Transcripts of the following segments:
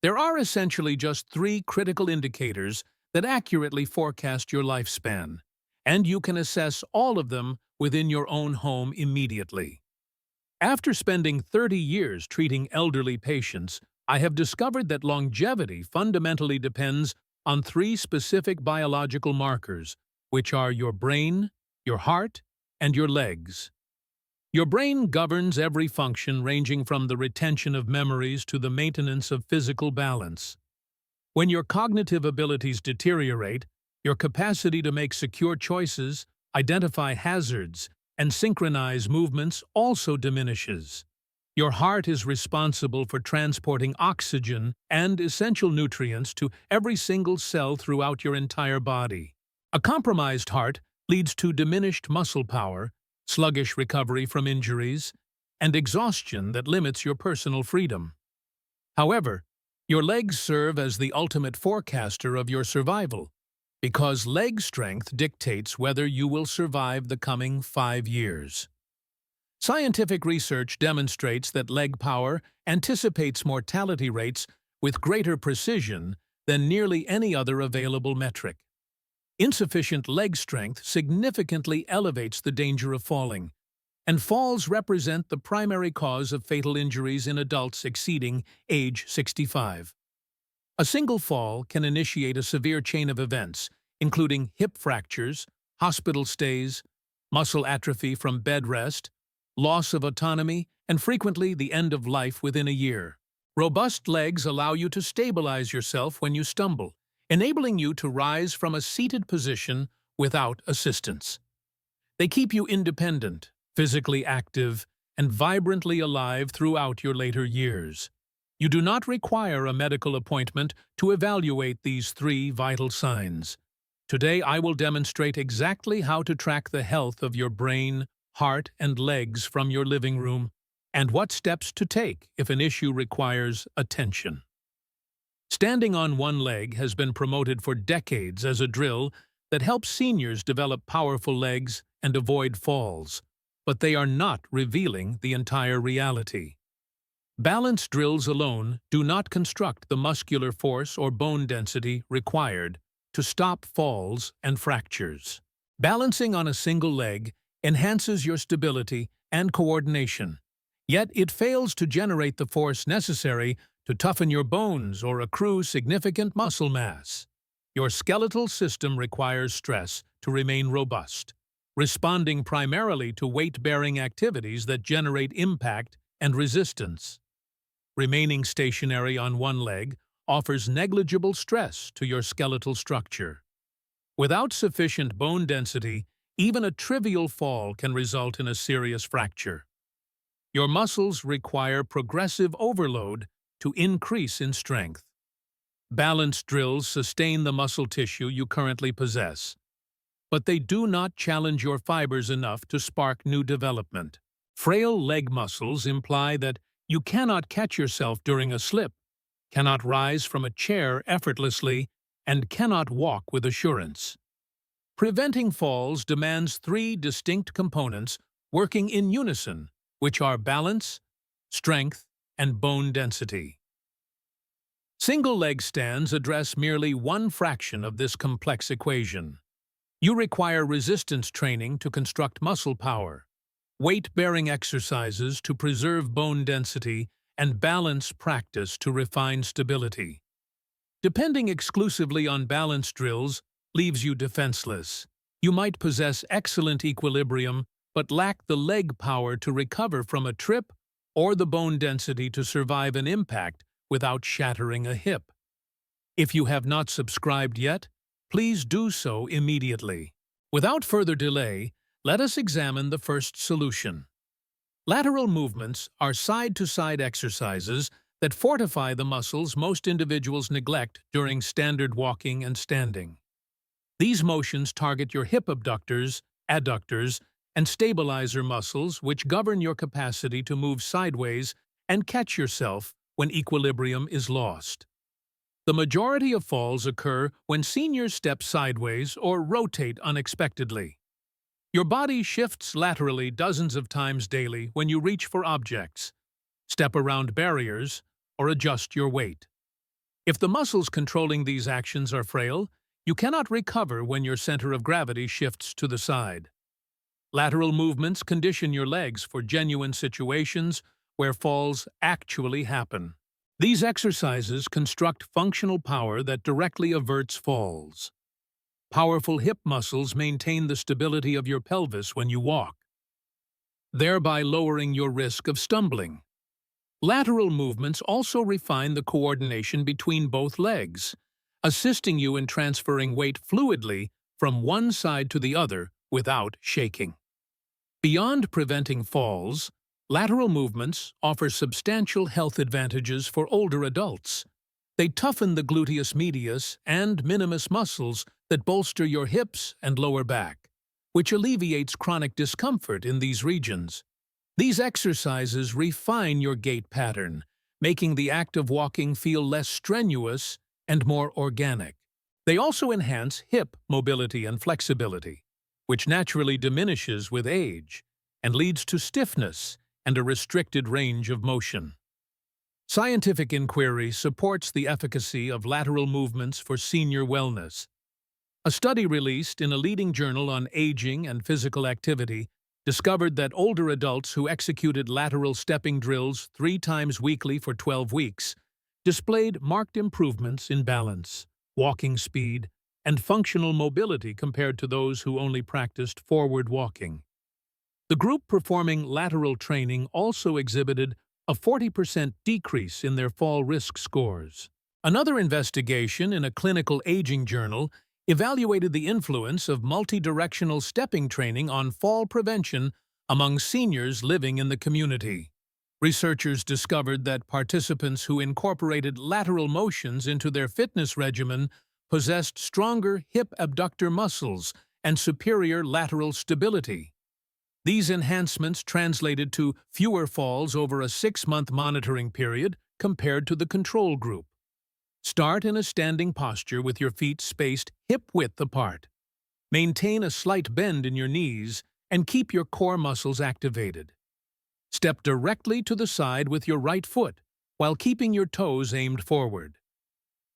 There are essentially just three critical indicators that accurately forecast your lifespan, and you can assess all of them within your own home immediately. After spending 30 years treating elderly patients, I have discovered that longevity fundamentally depends on three specific biological markers, which are your brain, your heart, and your legs. Your brain governs every function ranging from the retention of memories to the maintenance of physical balance. When your cognitive abilities deteriorate, your capacity to make secure choices, identify hazards, and synchronize movements also diminishes. Your heart is responsible for transporting oxygen and essential nutrients to every single cell throughout your entire body. A compromised heart leads to diminished muscle power, sluggish recovery from injuries, and exhaustion that limits your personal freedom. However, your legs serve as the ultimate forecaster of your survival, because leg strength dictates whether you will survive the coming 5 years. Scientific research demonstrates that leg power anticipates mortality rates with greater precision than nearly any other available metric. Insufficient leg strength significantly elevates the danger of falling, and falls represent the primary cause of fatal injuries in adults exceeding age 65. A single fall can initiate a severe chain of events, including hip fractures, hospital stays, muscle atrophy from bed rest, loss of autonomy, and frequently the end of life within a year. Robust legs allow you to stabilize yourself when you stumble, enabling you to rise from a seated position without assistance. They keep you independent, physically active, and vibrantly alive throughout your later years. You do not require a medical appointment to evaluate these three vital signs. Today, I will demonstrate exactly how to track the health of your brain, heart, and legs from your living room, and what steps to take if an issue requires attention. Standing on one leg has been promoted for decades as a drill that helps seniors develop powerful legs and avoid falls, but they are not revealing the entire reality. Balance drills alone do not construct the muscular force or bone density required to stop falls and fractures. Balancing on a single leg enhances your stability and coordination, yet it fails to generate the force necessary to toughen your bones or accrue significant muscle mass. Your skeletal system requires stress to remain robust, responding primarily to weight-bearing activities that generate impact and resistance. Remaining stationary on one leg offers negligible stress to your skeletal structure. Without sufficient bone density, even a trivial fall can result in a serious fracture. Your muscles require progressive overload to increase in strength. Balance drills sustain the muscle tissue you currently possess, but they do not challenge your fibers enough to spark new development. Frail leg muscles imply that you cannot catch yourself during a slip, cannot rise from a chair effortlessly, and cannot walk with assurance. Preventing falls demands three distinct components working in unison, which are balance, strength, and bone density. Single leg stands address merely one fraction of this complex equation. You require resistance training to construct muscle power, weight-bearing exercises to preserve bone density, and balance practice to refine stability. Depending exclusively on balance drills leaves you defenseless. You might possess excellent equilibrium, but lack the leg power to recover from a trip or the bone density to survive an impact without shattering a hip. If you have not subscribed yet, please do so immediately. Without further delay, let us examine the first solution. Lateral movements are side-to-side exercises that fortify the muscles most individuals neglect during standard walking and standing. These motions target your hip abductors, adductors, and stabilizer muscles, which govern your capacity to move sideways and catch yourself when equilibrium is lost. The majority of falls occur when seniors step sideways or rotate unexpectedly. Your body shifts laterally dozens of times daily when you reach for objects, step around barriers, or adjust your weight. If the muscles controlling these actions are frail, you cannot recover when your center of gravity shifts to the side. Lateral movements condition your legs for genuine situations where falls actually happen. These exercises construct functional power that directly averts falls. Powerful hip muscles maintain the stability of your pelvis when you walk, thereby lowering your risk of stumbling. Lateral movements also refine the coordination between both legs, assisting you in transferring weight fluidly from one side to the other without shaking. Beyond preventing falls, lateral movements offer substantial health advantages for older adults. They toughen the gluteus medius and minimus muscles that bolster your hips and lower back, which alleviates chronic discomfort in these regions. These exercises refine your gait pattern, making the act of walking feel less strenuous and more organic. They also enhance hip mobility and flexibility, which naturally diminishes with age and leads to stiffness and a restricted range of motion. Scientific inquiry supports the efficacy of lateral movements for senior wellness. A study released in a leading journal on aging and physical activity discovered that older adults who executed lateral stepping drills 3 times weekly for 12 weeks displayed marked improvements in balance, walking speed, and functional mobility compared to those who only practiced forward walking. The group performing lateral training also exhibited a 40% decrease in their fall risk scores. Another investigation in a clinical aging journal evaluated the influence of multidirectional stepping training on fall prevention among seniors living in the community. Researchers discovered that participants who incorporated lateral motions into their fitness regimen possessed stronger hip abductor muscles and superior lateral stability. These enhancements translated to fewer falls over a 6-month monitoring period compared to the control group. Start in a standing posture with your feet spaced hip-width apart. Maintain a slight bend in your knees and keep your core muscles activated. Step directly to the side with your right foot while keeping your toes aimed forward.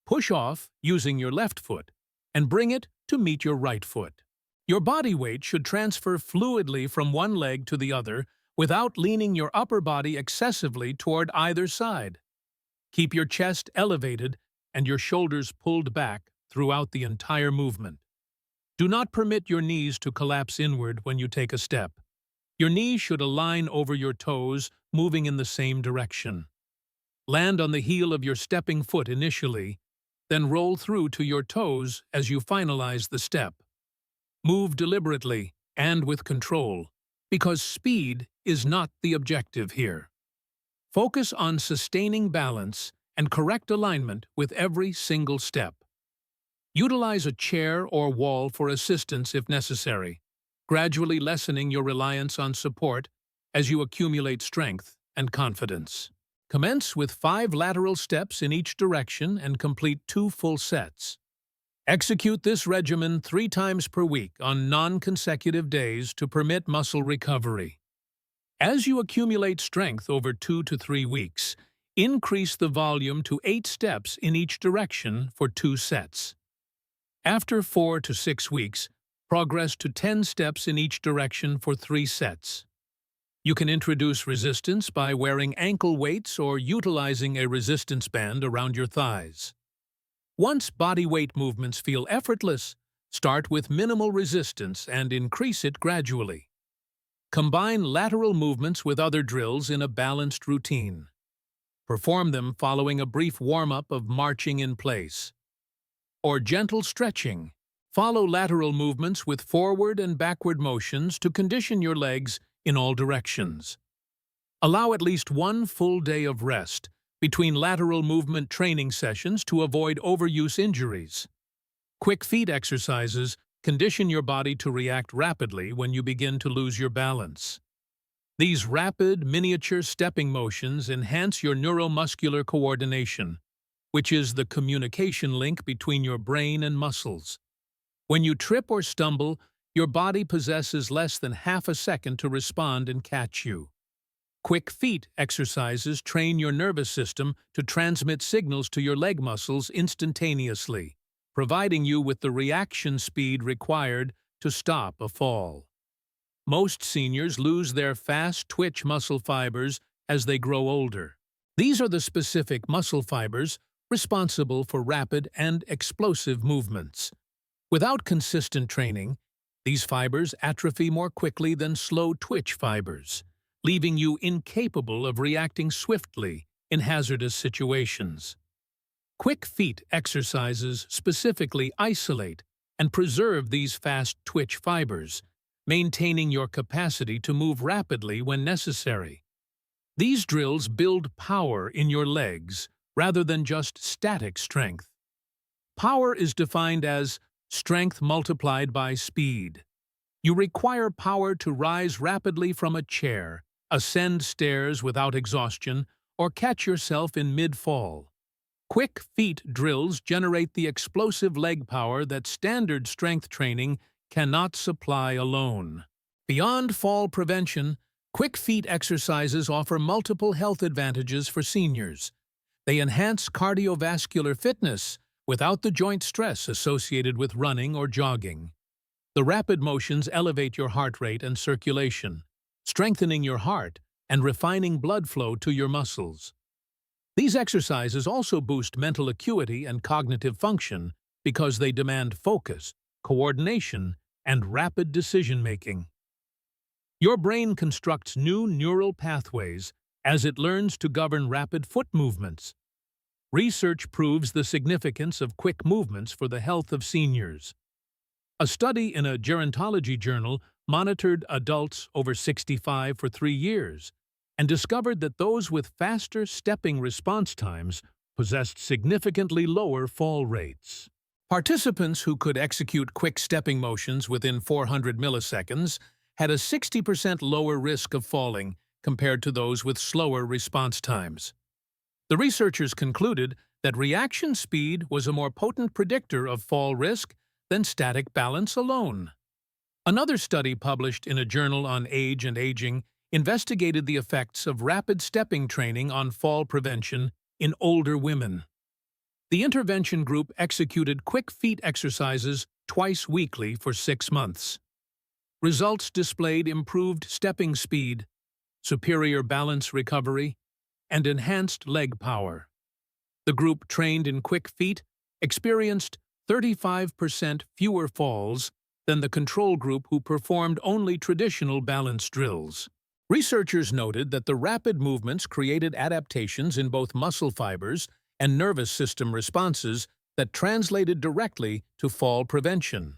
Push off using your left foot and bring it to meet your right foot. Your body weight should transfer fluidly from one leg to the other without leaning your upper body excessively toward either side. Keep your chest elevated and your shoulders pulled back throughout the entire movement. Do not permit your knees to collapse inward when you take a step. Your knees should align over your toes, moving in the same direction. Land on the heel of your stepping foot initially, then roll through to your toes as you finalize the step. Move deliberately and with control, because speed is not the objective here. Focus on sustaining balance and correct alignment with every single step. Utilize a chair or wall for assistance if necessary, gradually lessening your reliance on support as you accumulate strength and confidence. Commence with 5 lateral steps in each direction and complete 2 full sets. Execute this regimen 3 times per week on non-consecutive days to permit muscle recovery. As you accumulate strength over 2 to 3 weeks, increase the volume to 8 steps in each direction for 2 sets. After 4 to 6 weeks, progress to 10 steps in each direction for 3 sets. You can introduce resistance by wearing ankle weights or utilizing a resistance band around your thighs. Once body weight movements feel effortless, start with minimal resistance and increase it gradually. Combine lateral movements with other drills in a balanced routine. Perform them following a brief warm-up of marching in place. Or gentle stretching. Follow lateral movements with forward and backward motions to condition your legs in all directions. Allow at least 1 full day of rest between lateral movement training sessions to avoid overuse injuries. Quick feet exercises condition your body to react rapidly when you begin to lose your balance. These rapid, miniature stepping motions enhance your neuromuscular coordination, which is the communication link between your brain and muscles. When you trip or stumble, your body possesses less than half a second to respond and catch you. Quick feet exercises train your nervous system to transmit signals to your leg muscles instantaneously, providing you with the reaction speed required to stop a fall. Most seniors lose their fast twitch muscle fibers as they grow older. These are the specific muscle fibers responsible for rapid and explosive movements. Without consistent training, these fibers atrophy more quickly than slow twitch fibers, leaving you incapable of reacting swiftly in hazardous situations. Quick feet exercises specifically isolate and preserve these fast twitch fibers, maintaining your capacity to move rapidly when necessary. These drills build power in your legs rather than just static strength. Power is defined as strength multiplied by speed. You require power to rise rapidly from a chair, ascend stairs without exhaustion, or catch yourself in mid-fall. Quick feet drills generate the explosive leg power that standard strength training cannot supply alone. Beyond fall prevention, quick feet exercises offer multiple health advantages for seniors. They enhance cardiovascular fitness without the joint stress associated with running or jogging. The rapid motions elevate your heart rate and circulation, strengthening your heart and refining blood flow to your muscles. These exercises also boost mental acuity and cognitive function because they demand focus, coordination, and rapid decision-making. Your brain constructs new neural pathways as it learns to govern rapid foot movements. Research proves the significance of quick movements for the health of seniors. A study in a gerontology journal monitored adults over 65 for 3 years and discovered that those with faster stepping response times possessed significantly lower fall rates. Participants who could execute quick stepping motions within 400 milliseconds had a 60% lower risk of falling compared to those with slower response times. The researchers concluded that reaction speed was a more potent predictor of fall risk than static balance alone. Another study published in a journal on age and aging investigated the effects of rapid stepping training on fall prevention in older women. The intervention group executed quick feet exercises twice weekly for 6 months. Results displayed improved stepping speed, superior balance recovery, and enhanced leg power. The group trained in quick feet experienced 35% fewer falls than the control group who performed only traditional balance drills. Researchers noted that the rapid movements created adaptations in both muscle fibers and nervous system responses that translated directly to fall prevention.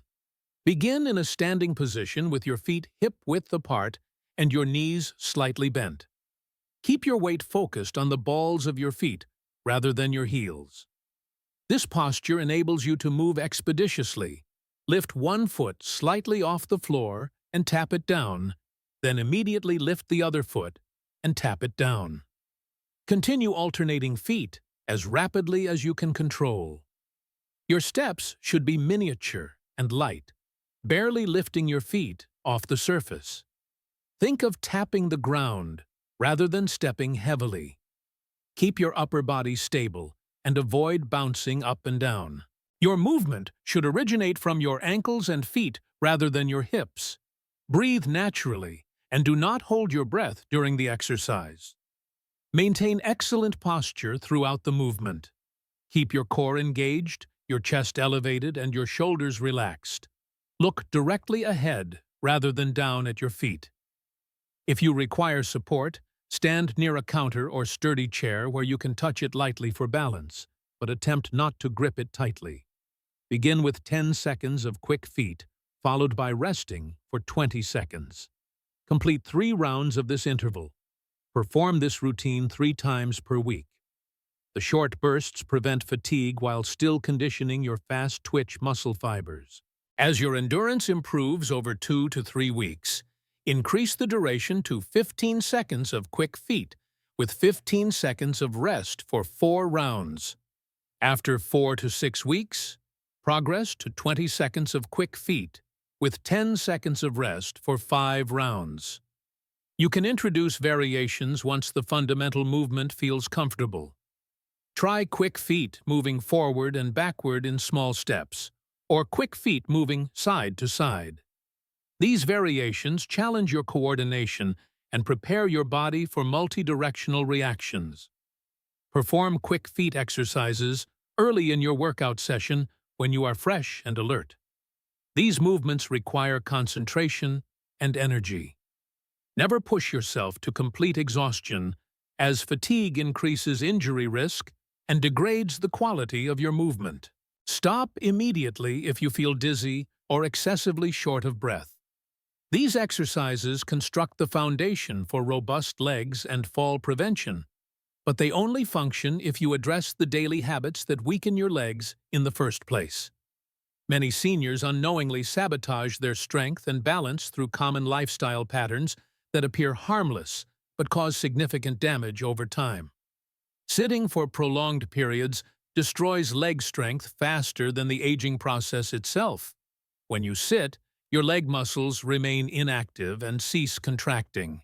Begin in a standing position with your feet hip-width apart and your knees slightly bent. Keep your weight focused on the balls of your feet rather than your heels. This posture enables you to move expeditiously. Lift one foot slightly off the floor and tap it down, then immediately lift the other foot and tap it down. Continue alternating feet as rapidly as you can control. Your steps should be miniature and light, barely lifting your feet off the surface. Think of tapping the ground rather than stepping heavily. Keep your upper body stable and avoid bouncing up and down. Your movement should originate from your ankles and feet rather than your hips. Breathe naturally and do not hold your breath during the exercise. Maintain excellent posture throughout the movement. Keep your core engaged, your chest elevated, and your shoulders relaxed. Look directly ahead rather than down at your feet. If you require support, stand near a counter or sturdy chair where you can touch it lightly for balance, but attempt not to grip it tightly. Begin with 10 seconds of quick feet, followed by resting for 20 seconds. Complete 3 rounds of this interval. Perform this routine 3 times per week. The short bursts prevent fatigue while still conditioning your fast twitch muscle fibers. As your endurance improves over 2 to 3 weeks, increase the duration to 15 seconds of quick feet, with 15 seconds of rest for 4 rounds. After 4 to 6 weeks, progress to 20 seconds of quick feet, with 10 seconds of rest for 5 rounds. You can introduce variations once the fundamental movement feels comfortable. Try quick feet moving forward and backward in small steps, or quick feet moving side to side. These variations challenge your coordination and prepare your body for multi-directional reactions. Perform quick feet exercises early in your workout session when you are fresh and alert. These movements require concentration and energy. Never push yourself to complete exhaustion, as fatigue increases injury risk and degrades the quality of your movement. Stop immediately if you feel dizzy or excessively short of breath. These exercises construct the foundation for robust legs and fall prevention, but they only function if you address the daily habits that weaken your legs in the first place. Many seniors unknowingly sabotage their strength and balance through common lifestyle patterns that appear harmless but cause significant damage over time. Sitting for prolonged periods destroys leg strength faster than the aging process itself. When you sit, your leg muscles remain inactive and cease contracting.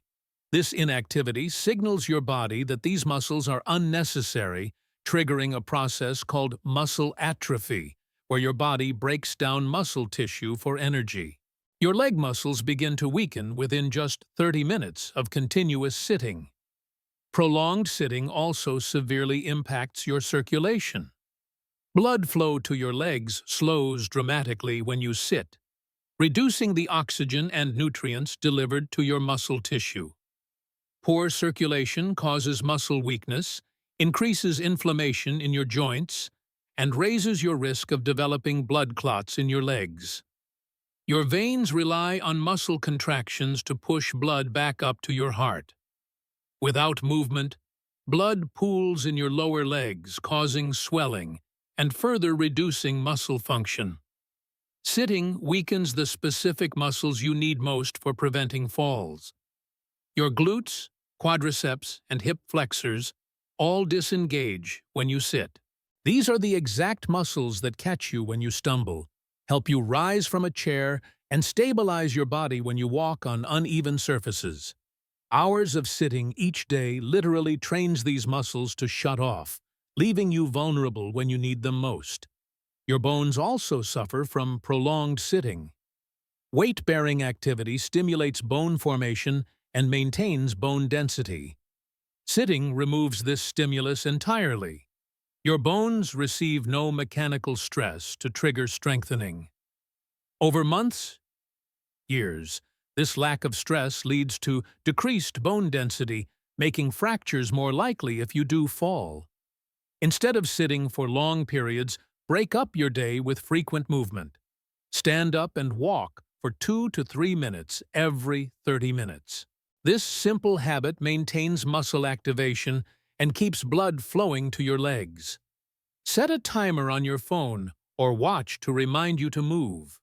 This inactivity signals your body that these muscles are unnecessary, triggering a process called muscle atrophy, where your body breaks down muscle tissue for energy. Your leg muscles begin to weaken within just 30 minutes of continuous sitting. Prolonged sitting also severely impacts your circulation. Blood flow to your legs slows dramatically when you sit, reducing the oxygen and nutrients delivered to your muscle tissue. Poor circulation causes muscle weakness, increases inflammation in your joints, and raises your risk of developing blood clots in your legs. Your veins rely on muscle contractions to push blood back up to your heart. Without movement, blood pools in your lower legs, causing swelling and further reducing muscle function. Sitting weakens the specific muscles you need most for preventing falls. Your glutes, quadriceps, and hip flexors all disengage when you sit. These are the exact muscles that catch you when you stumble, help you rise from a chair, and stabilize your body when you walk on uneven surfaces. Hours of sitting each day literally trains these muscles to shut off, leaving you vulnerable when you need them most. Your bones also suffer from prolonged sitting. Weight-bearing activity stimulates bone formation and maintains bone density. Sitting removes this stimulus entirely. Your bones receive no mechanical stress to trigger strengthening. Over months, years, this lack of stress leads to decreased bone density, making fractures more likely if you do fall. Instead of sitting for long periods, break up your day with frequent movement. Stand up and walk for 2 to 3 minutes every 30 minutes. This simple habit maintains muscle activation and keeps blood flowing to your legs. Set a timer on your phone or watch to remind you to move.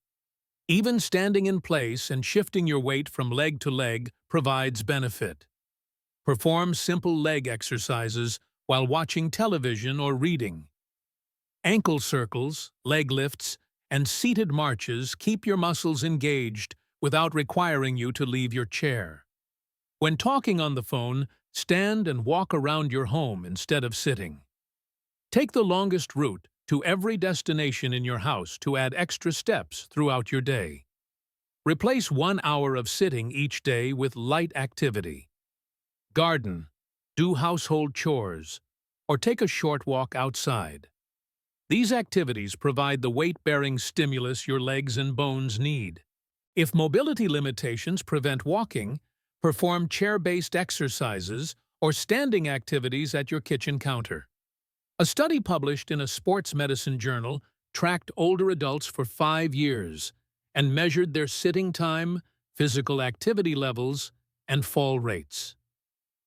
Even standing in place and shifting your weight from leg to leg provides benefit. Perform simple leg exercises while watching television or reading. Ankle circles, leg lifts, and seated marches keep your muscles engaged without requiring you to leave your chair. When talking on the phone, stand and walk around your home instead of sitting. Take the longest route to every destination in your house to add extra steps throughout your day. Replace 1 hour of sitting each day with light activity. Garden, do household chores, or take a short walk outside. These activities provide the weight-bearing stimulus your legs and bones need. If mobility limitations prevent walking, perform chair-based exercises or standing activities at your kitchen counter. A study published in a sports medicine journal tracked older adults for 5 years and measured their sitting time, physical activity levels, and fall rates.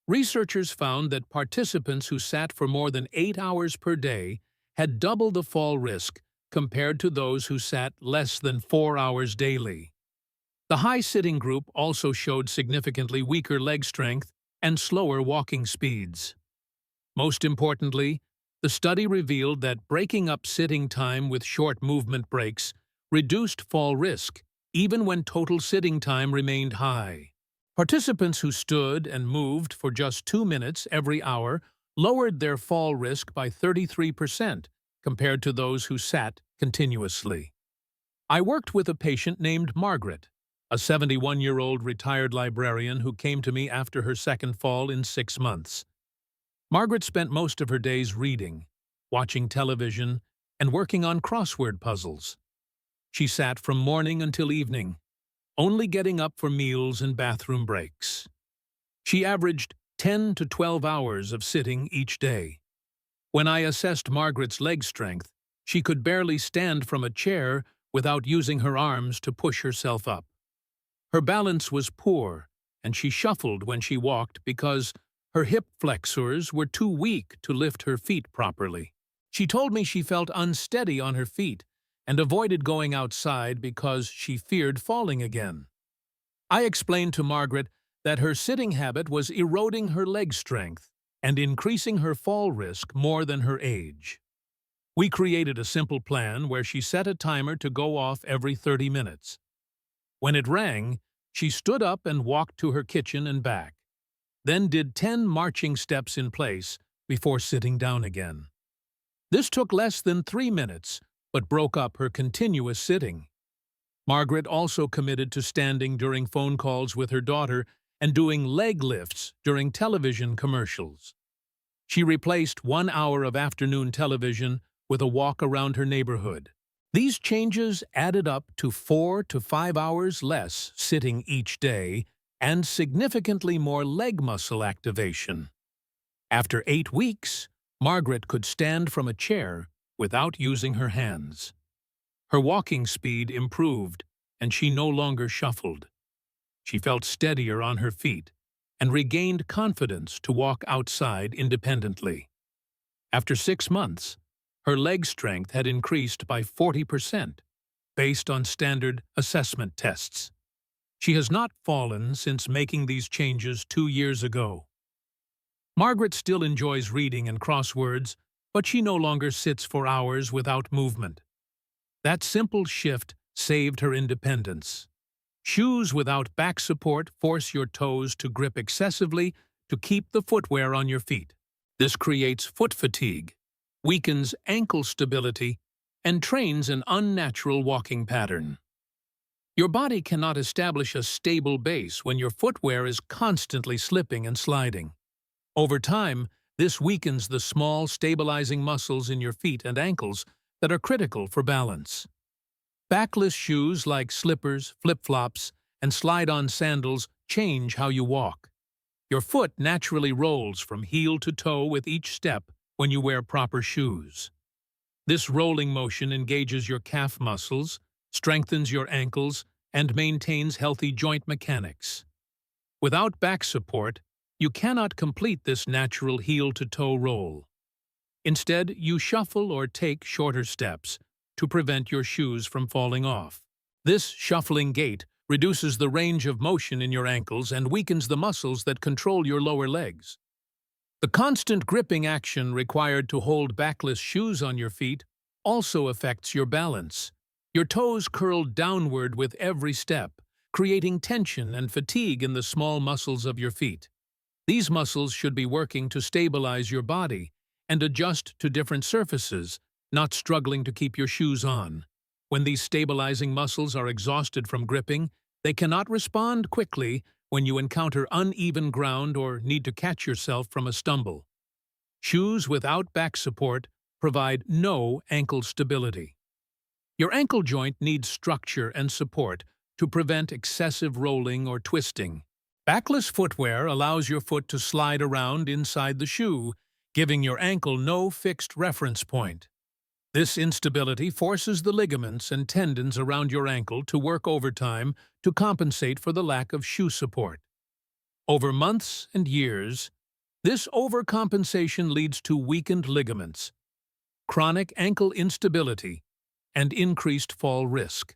Researchers found that participants who sat for more than 8 hours per day had double the fall risk compared to those who sat less than 4 hours daily. The high-sitting group also showed significantly weaker leg strength and slower walking speeds. Most importantly, the study revealed that breaking up sitting time with short movement breaks reduced fall risk, even when total sitting time remained high. Participants who stood and moved for just 2 minutes every hour lowered their fall risk by 33% compared to those who sat continuously. I worked with a patient named Margaret, a 71-year-old retired librarian who came to me after her second fall in 6 months. Margaret spent most of her days reading, watching television, and working on crossword puzzles. She sat from morning until evening, only getting up for meals and bathroom breaks. She averaged 10 to 12 hours of sitting each day. When I assessed Margaret's leg strength, she could barely stand from a chair without using her arms to push herself up. Her balance was poor, and she shuffled when she walked because her hip flexors were too weak to lift her feet properly. She told me she felt unsteady on her feet and avoided going outside because she feared falling again. I explained to Margaret that her sitting habit was eroding her leg strength and increasing her fall risk more than her age. We created a simple plan where she set a timer to go off every 30 minutes. When it rang, she stood up and walked to her kitchen and back, then did 10 marching steps in place before sitting down again. This took less than 3 minutes, but broke up her continuous sitting. Margaret also committed to standing during phone calls with her daughter and doing leg lifts during television commercials. She replaced 1 hour of afternoon television with a walk around her neighborhood. These changes added up to 4 to 5 hours less sitting each day and significantly more leg muscle activation. After 8 weeks, Margaret could stand from a chair without using her hands. Her walking speed improved, and she no longer shuffled. She felt steadier on her feet and regained confidence to walk outside independently. After 6 months, her leg strength had increased by 40%, based on standard assessment tests. She has not fallen since making these changes 2 years ago. Margaret still enjoys reading and crosswords, but she no longer sits for hours without movement. That simple shift saved her independence. Shoes without back support force your toes to grip excessively to keep the footwear on your feet. This creates foot fatigue, weakens ankle stability, and trains an unnatural walking pattern. Your body cannot establish a stable base when your footwear is constantly slipping and sliding. Over time, this weakens the small, stabilizing muscles in your feet and ankles that are critical for balance. Backless shoes like slippers, flip-flops, and slide-on sandals change how you walk. Your foot naturally rolls from heel to toe with each step when you wear proper shoes. This rolling motion engages your calf muscles, strengthens your ankles, and maintains healthy joint mechanics. Without back support, you cannot complete this natural heel-to-toe roll. Instead, you shuffle or take shorter steps to prevent your shoes from falling off. This shuffling gait reduces the range of motion in your ankles and weakens the muscles that control your lower legs. The constant gripping action required to hold backless shoes on your feet also affects your balance. Your toes curl downward with every step, creating tension and fatigue in the small muscles of your feet. These muscles should be working to stabilize your body and adjust to different surfaces, not struggling to keep your shoes on. When these stabilizing muscles are exhausted from gripping, they cannot respond quickly when you encounter uneven ground or need to catch yourself from a stumble. Shoes without back support provide no ankle stability. Your ankle joint needs structure and support to prevent excessive rolling or twisting. Backless footwear allows your foot to slide around inside the shoe, giving your ankle no fixed reference point. This instability forces the ligaments and tendons around your ankle to work overtime to compensate for the lack of shoe support. Over months and years, this overcompensation leads to weakened ligaments, chronic ankle instability, and increased fall risk.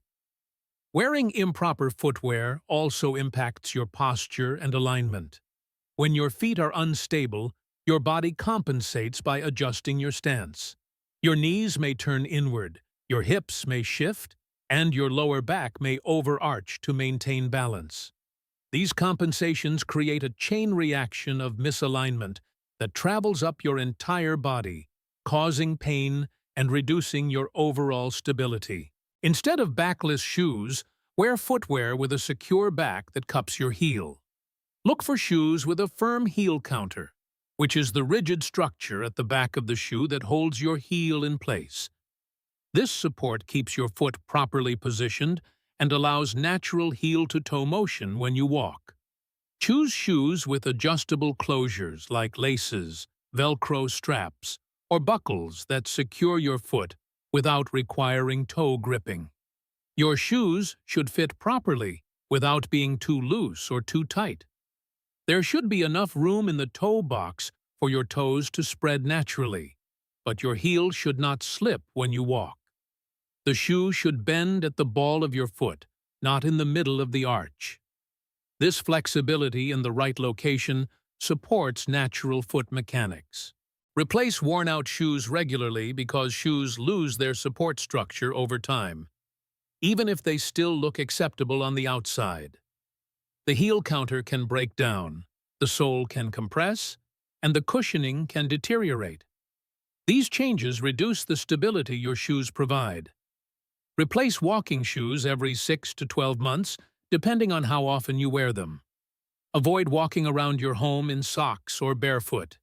Wearing improper footwear also impacts your posture and alignment. When your feet are unstable, your body compensates by adjusting your stance. Your knees may turn inward, your hips may shift, and your lower back may overarch to maintain balance. These compensations create a chain reaction of misalignment that travels up your entire body, causing pain and reducing your overall stability. Instead of backless shoes, wear footwear with a secure back that cups your heel. Look for shoes with a firm heel counter, which is the rigid structure at the back of the shoe that holds your heel in place. This support keeps your foot properly positioned and allows natural heel-to-toe motion when you walk. Choose shoes with adjustable closures like laces, Velcro straps, or buckles that secure your foot without requiring toe gripping. Your shoes should fit properly without being too loose or too tight. There should be enough room in the toe box for your toes to spread naturally, but your heel should not slip when you walk. The shoe should bend at the ball of your foot, not in the middle of the arch. This flexibility in the right location supports natural foot mechanics. Replace worn-out shoes regularly because shoes lose their support structure over time, even if they still look acceptable on the outside. The heel counter can break down, the sole can compress, and the cushioning can deteriorate. These changes reduce the stability your shoes provide. Replace walking shoes every 6 to 12 months, depending on how often you wear them. Avoid walking around your home in socks or barefoot.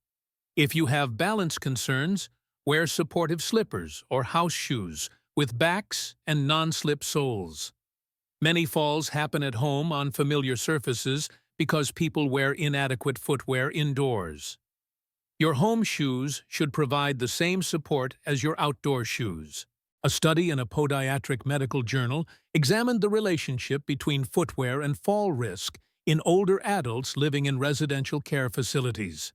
If you have balance concerns, wear supportive slippers or house shoes with backs and non-slip soles. Many falls happen at home on familiar surfaces because people wear inadequate footwear indoors. Your home shoes should provide the same support as your outdoor shoes. A study in a podiatric medical journal examined the relationship between footwear and fall risk in older adults living in residential care facilities.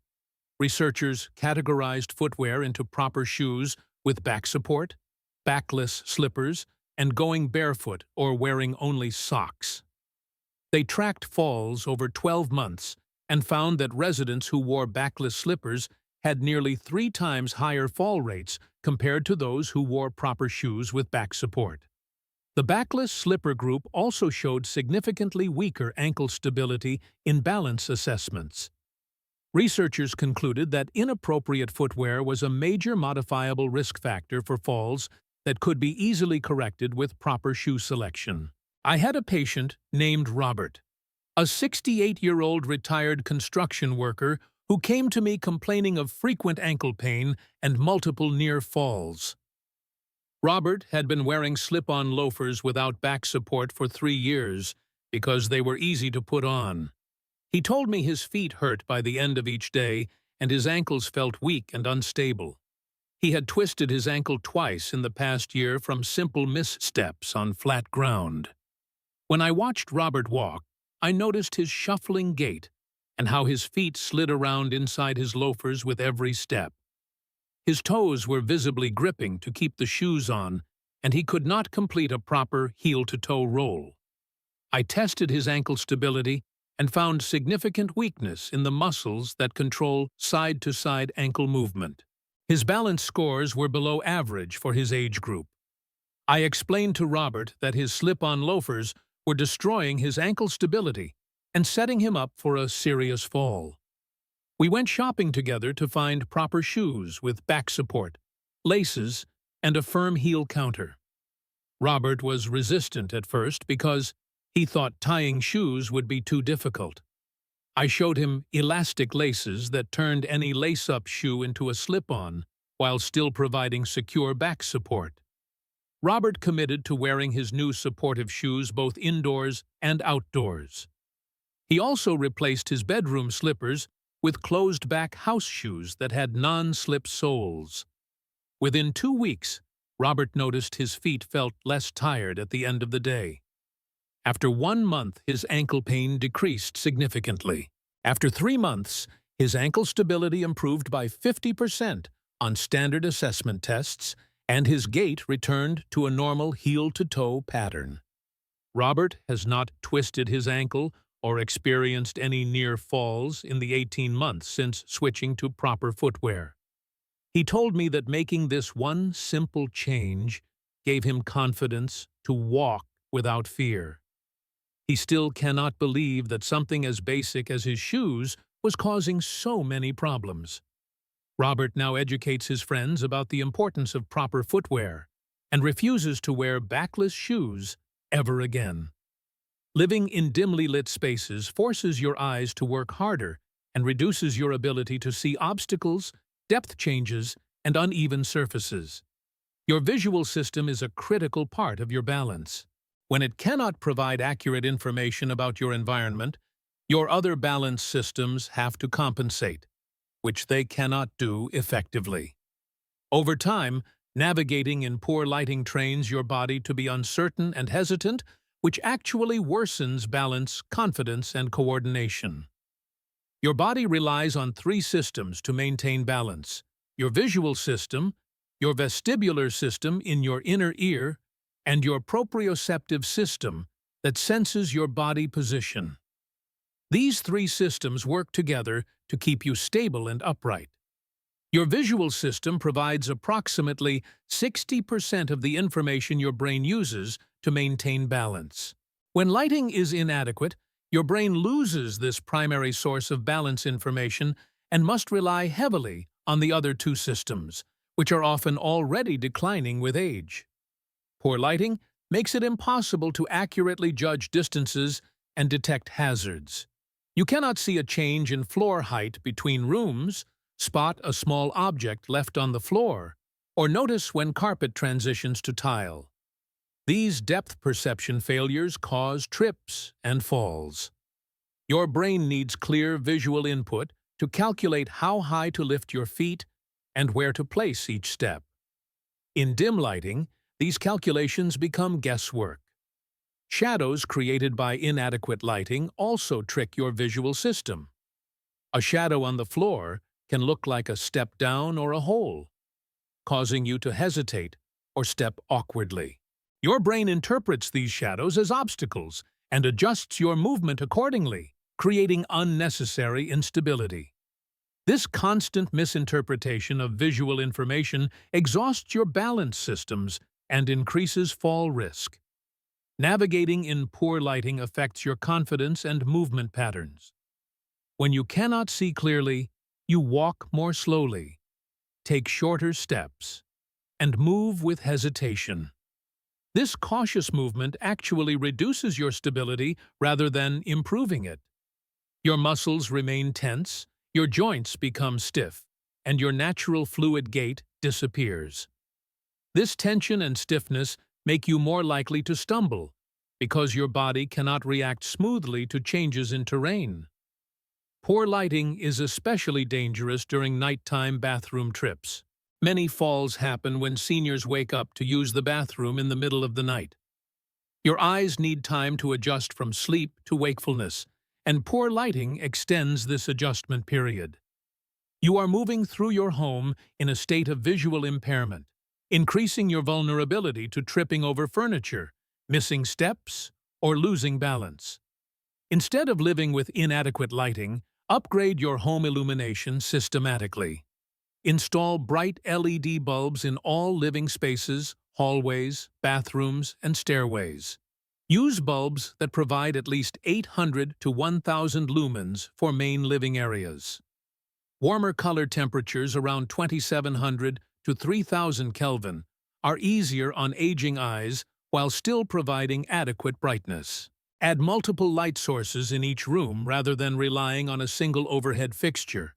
Researchers categorized footwear into proper shoes with back support, backless slippers, and going barefoot or wearing only socks. They tracked falls over 12 months and found that residents who wore backless slippers had nearly 3 times higher fall rates compared to those who wore proper shoes with back support. The backless slipper group also showed significantly weaker ankle stability in balance assessments. Researchers concluded that inappropriate footwear was a major modifiable risk factor for falls that could be easily corrected with proper shoe selection. I had a patient named Robert, a 68-year-old retired construction worker who came to me complaining of frequent ankle pain and multiple near falls. Robert had been wearing slip-on loafers without back support for 3 years because they were easy to put on. He told me his feet hurt by the end of each day and his ankles felt weak and unstable. He had twisted his ankle twice in the past year from simple missteps on flat ground. When I watched Robert walk, I noticed his shuffling gait and how his feet slid around inside his loafers with every step. His toes were visibly gripping to keep the shoes on, and he could not complete a proper heel-to-toe roll. I tested his ankle stability and found significant weakness in the muscles that control side-to-side ankle movement. His balance scores were below average for his age group. I explained to Robert that his slip-on loafers were destroying his ankle stability and setting him up for a serious fall. We went shopping together to find proper shoes with back support, laces, and a firm heel counter. Robert was resistant at first because he thought tying shoes would be too difficult. I showed him elastic laces that turned any lace-up shoe into a slip-on while still providing secure back support. Robert committed to wearing his new supportive shoes both indoors and outdoors. He also replaced his bedroom slippers with closed-back house shoes that had non-slip soles. Within 2 weeks, Robert noticed his feet felt less tired at the end of the day. After 1 month, his ankle pain decreased significantly. After 3 months, his ankle stability improved by 50% on standard assessment tests, and his gait returned to a normal heel-to-toe pattern. Robert has not twisted his ankle or experienced any near falls in the 18 months since switching to proper footwear. He told me that making this one simple change gave him confidence to walk without fear. He still cannot believe that something as basic as his shoes was causing so many problems. Robert now educates his friends about the importance of proper footwear and refuses to wear backless shoes ever again. Living in dimly lit spaces forces your eyes to work harder and reduces your ability to see obstacles, depth changes, and uneven surfaces. Your visual system is a critical part of your balance. When it cannot provide accurate information about your environment, your other balance systems have to compensate, which they cannot do effectively. Over time, navigating in poor lighting trains your body to be uncertain and hesitant, which actually worsens balance, confidence, and coordination. Your body relies on three systems to maintain balance: your visual system, your vestibular system in your inner ear, and your proprioceptive system that senses your body position. These three systems work together to keep you stable and upright. Your visual system provides approximately 60% of the information your brain uses to maintain balance. When lighting is inadequate, your brain loses this primary source of balance information and must rely heavily on the other two systems, which are often already declining with age. Poor lighting makes it impossible to accurately judge distances and detect hazards. You cannot see a change in floor height between rooms, spot a small object left on the floor, or notice when carpet transitions to tile. These depth perception failures cause trips and falls. Your brain needs clear visual input to calculate how high to lift your feet and where to place each step. In dim lighting, these calculations become guesswork. Shadows created by inadequate lighting also trick your visual system. A shadow on the floor can look like a step down or a hole, causing you to hesitate or step awkwardly. Your brain interprets these shadows as obstacles and adjusts your movement accordingly, creating unnecessary instability. This constant misinterpretation of visual information exhausts your balance systems and increases fall risk. Navigating in poor lighting affects your confidence and movement patterns. When you cannot see clearly, you walk more slowly, take shorter steps, and move with hesitation. This cautious movement actually reduces your stability rather than improving it. Your muscles remain tense, your joints become stiff, and your natural fluid gait disappears. This tension and stiffness make you more likely to stumble because your body cannot react smoothly to changes in terrain. Poor lighting is especially dangerous during nighttime bathroom trips. Many falls happen when seniors wake up to use the bathroom in the middle of the night. Your eyes need time to adjust from sleep to wakefulness, and poor lighting extends this adjustment period. You are moving through your home in a state of visual impairment, increasing your vulnerability to tripping over furniture, missing steps, or losing balance. Instead of living with inadequate lighting, upgrade your home illumination systematically. Install bright LED bulbs in all living spaces, hallways, bathrooms, and stairways. Use bulbs that provide at least 800 to 1,000 lumens for main living areas. Warmer color temperatures around 2,700 to 3,000 Kelvin are easier on aging eyes while still providing adequate brightness. Add multiple light sources in each room rather than relying on a single overhead fixture.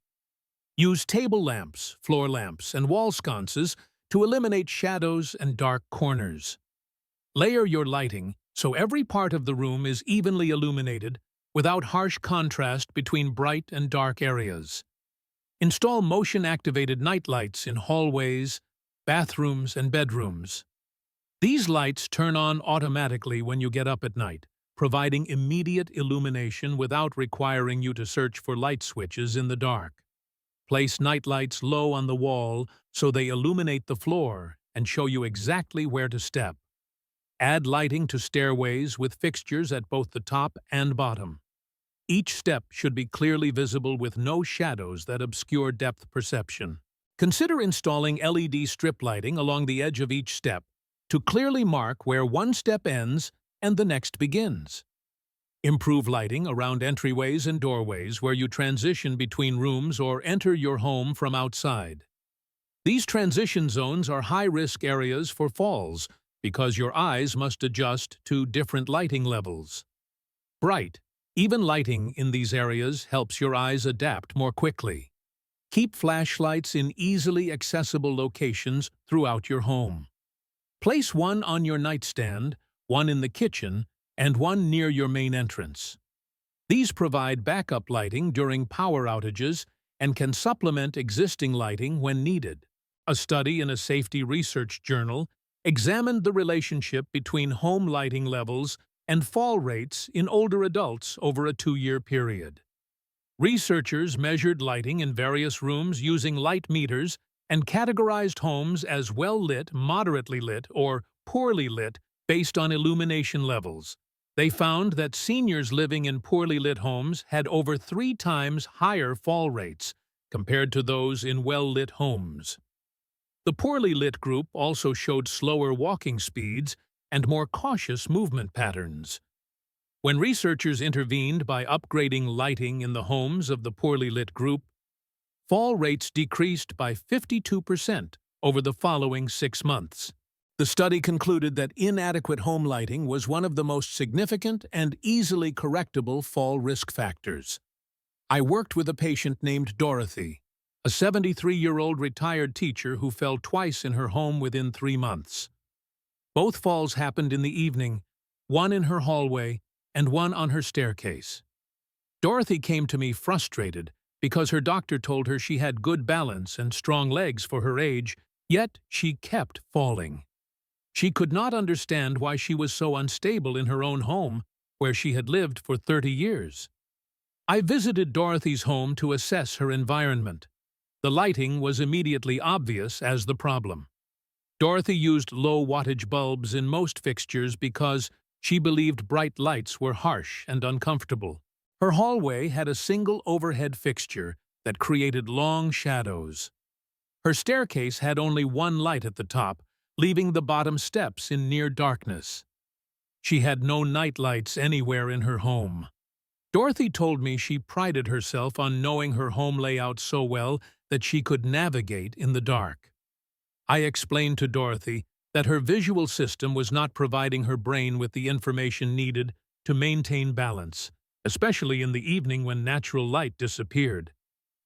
Use table lamps, floor lamps, and wall sconces to eliminate shadows and dark corners. Layer your lighting so every part of the room is evenly illuminated without harsh contrast between bright and dark areas. Install motion-activated nightlights in hallways, bathrooms, and bedrooms. These lights turn on automatically when you get up at night, providing immediate illumination without requiring you to search for light switches in the dark. Place nightlights low on the wall so they illuminate the floor and show you exactly where to step. Add lighting to stairways with fixtures at both the top and bottom. Each step should be clearly visible with no shadows that obscure depth perception. Consider installing LED strip lighting along the edge of each step to clearly mark where one step ends and the next begins. Improve lighting around entryways and doorways where you transition between rooms or enter your home from outside. These transition zones are high-risk areas for falls because your eyes must adjust to different lighting levels. Bright, even lighting in these areas helps your eyes adapt more quickly. Keep flashlights in easily accessible locations throughout your home. Place one on your nightstand, one in the kitchen, and one near your main entrance. These provide backup lighting during power outages and can supplement existing lighting when needed. A study in a safety research journal examined the relationship between home lighting levels and fall rates in older adults over a 2-year period. Researchers measured lighting in various rooms using light meters and categorized homes as well-lit, moderately lit, or poorly lit based on illumination levels. They found that seniors living in poorly lit homes had over 3 times higher fall rates compared to those in well-lit homes. The poorly lit group also showed slower walking speeds and more cautious movement patterns. When researchers intervened by upgrading lighting in the homes of the poorly lit group, fall rates decreased by 52% over the following 6 months. The study concluded that inadequate home lighting was one of the most significant and easily correctable fall risk factors. I worked with a patient named Dorothy, a 73-year-old retired teacher who fell twice in her home within 3 months. Both falls happened in the evening, one in her hallway and one on her staircase. Dorothy came to me frustrated because her doctor told her she had good balance and strong legs for her age, yet she kept falling. She could not understand why she was so unstable in her own home, where she had lived for 30 years. I visited Dorothy's home to assess her environment. The lighting was immediately obvious as the problem. Dorothy used low-wattage bulbs in most fixtures because she believed bright lights were harsh and uncomfortable. Her hallway had a single overhead fixture that created long shadows. Her staircase had only one light at the top, leaving the bottom steps in near darkness. She had no night lights anywhere in her home. Dorothy told me she prided herself on knowing her home layout so well that she could navigate in the dark. I explained to Dorothy that her visual system was not providing her brain with the information needed to maintain balance, especially in the evening when natural light disappeared.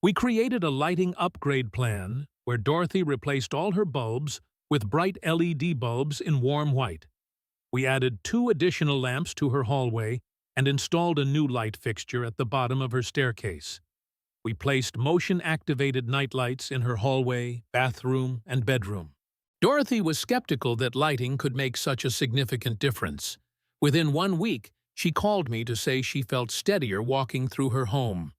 We created a lighting upgrade plan where Dorothy replaced all her bulbs with bright LED bulbs in warm white. We added 2 additional lamps to her hallway and installed a new light fixture at the bottom of her staircase. We placed motion-activated nightlights in her hallway, bathroom, and bedroom. Dorothy was skeptical that lighting could make such a significant difference. Within 1 week, she called me to say she felt steadier walking through her home.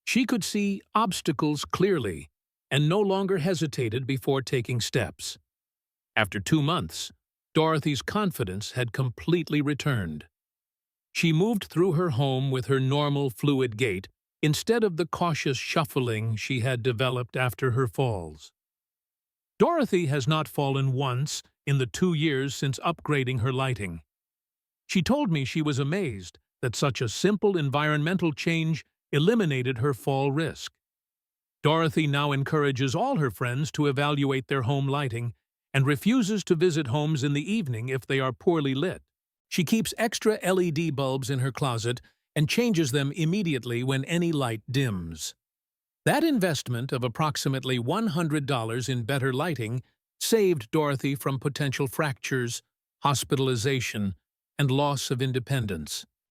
She could see obstacles clearly and no longer hesitated before taking steps. After 2 months, Dorothy's confidence had completely returned. She moved through her home with her normal fluid gait instead of the cautious shuffling she had developed after her falls. Dorothy has not fallen once in the 2 years since upgrading her lighting. She told me she was amazed that such a simple environmental change eliminated her fall risk. Dorothy now encourages all her friends to evaluate their home lighting and refuses to visit homes in the evening if they are poorly lit. She keeps extra LED bulbs in her closet and changes them immediately when any light dims. That investment of approximately $100 in better lighting saved Dorothy from potential fractures, hospitalization, and loss of independence.